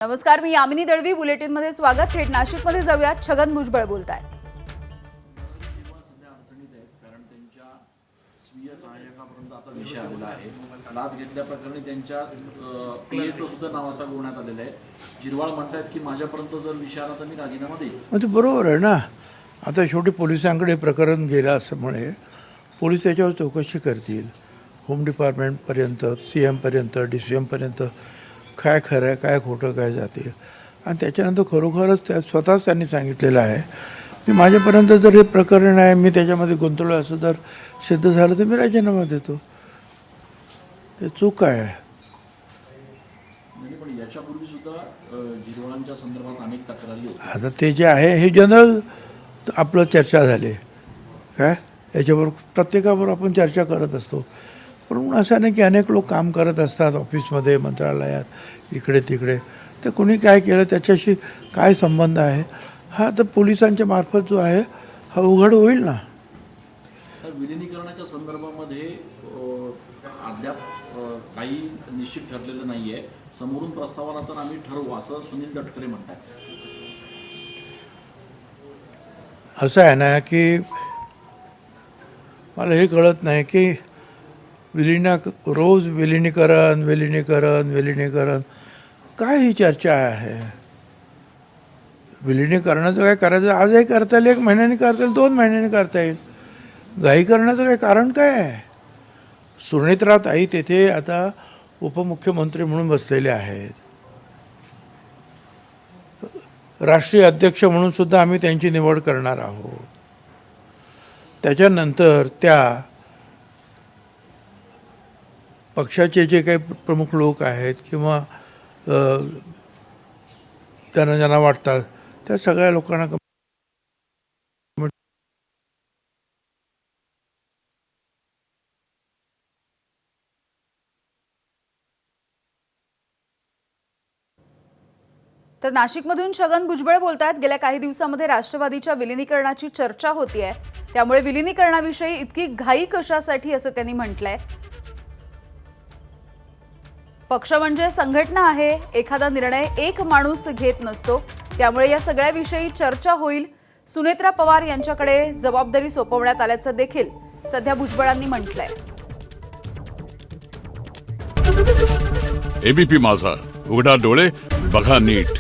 नमस्कार, मी यामिनी दळवी. बुलेटिन मध्ये स्वागत. थेट नाशिक मध्ये जाऊया. छगन भुजबळ बोलतायत. कारण त्यांच्या स्वीय सहाय्यकापर्यंत आता विषय आलेला आहे. लाच घेतल्या प्रकरणी त्यांच्या पीएचं सुद्धा नाव आता गोवण्यात आलेलं आहे. जिरवाळ म्हणतात की माझ्यापर्यंत जर विषय आला तर मी राजीनामा देईन. मग ते बरोबर आहे ना. आता शेवटी पोलिसांकडे प्रकरण गेलं असल्यामुळे पोलीस त्याच्यावर चौकशी करतील. होम डिपार्टमेंटपर्यंत, CM पर्यंत, DCM पर्यंत काय खरं आहे, काय खोटं, काय जाते. आणि त्याच्यानंतर खरोखरच स्वतःच त्यांनी सांगितलेलं आहे की माझ्यापर्यंत जर हे प्रकरण आहे, मी त्याच्यामध्ये गुंतवलं असं जर सिद्ध झालं तर मी राजीनामा देतो. ते चूक आहे. पण याच्यापूर्वी सुद्धा जिरवाळांच्या संदर्भात अनेक तक्रारी होत्या. आता ते जे आहे हे जनरल आपलं चर्चा झाली काय, याच्याबरोबर प्रत्येकाबरोबर आपण चर्चा करत असतो. पण असं नाही की अनेक लोक काम करत असतात ऑफिसमध्ये, मंत्रालयात, इकडे तिकडे. तर कुणी काय केलं, त्याच्याशी काय संबंध आहे, हा तर पोलिसांच्या मार्फत जो आहे हा उघड होईल ना. तर विलिनीकरणाच्या संदर्भामध्ये अद्याप काही निश्चित ठरलेलं नाही आहे. समोरून प्रस्ताव आला तर आम्ही ठरवू असं सुनील तटकरे म्हणतात. असं आहे ना की मला हे कळत नाही की रोज विलिनीकरण काय ही चर्चा आहे. विलिनीकरणाचं काय करायचं, आजही करता येईल, 1 महिन्याने करता येईल, 2 महिन्याने करता येईल. घाई करण्याचं काय कारण काय आहे. सुनेत्राताई तेथे आता उपमुख्यमंत्री म्हणून बसलेले आहेत. राष्ट्रीय अध्यक्ष म्हणून सुद्धा आम्ही त्यांची निवड करणार आहोत. त्याच्यानंतर त्या पक्षाचे जे काही प्रमुख लोक आहेत किंवा त्यांना ज्यांना वाटतात त्या सगळ्या लोकांना तर नाशिकमधून छगन भुजबळ बोलतायत. गेल्या काही दिवसांमध्ये राष्ट्रवादीच्या विलिनीकरणाची चर्चा होतीये. त्यामुळे विलिनीकरणाविषयी इतकी घाई कशासाठी असं त्यांनी म्हटलंय. पक्ष म्हणजे संघटना आहे. एखादा निर्णय एक माणूस घेत नसतो. त्यामुळे या सगळ्याविषयी चर्चा होईल. सुनेत्रा पवार यांच्याकडे जबाबदारी सोपवण्यात आल्याचं देखील सध्या भुजबळांनी म्हटलंय. ABP माझा, उघडा डोळे बघा नीट.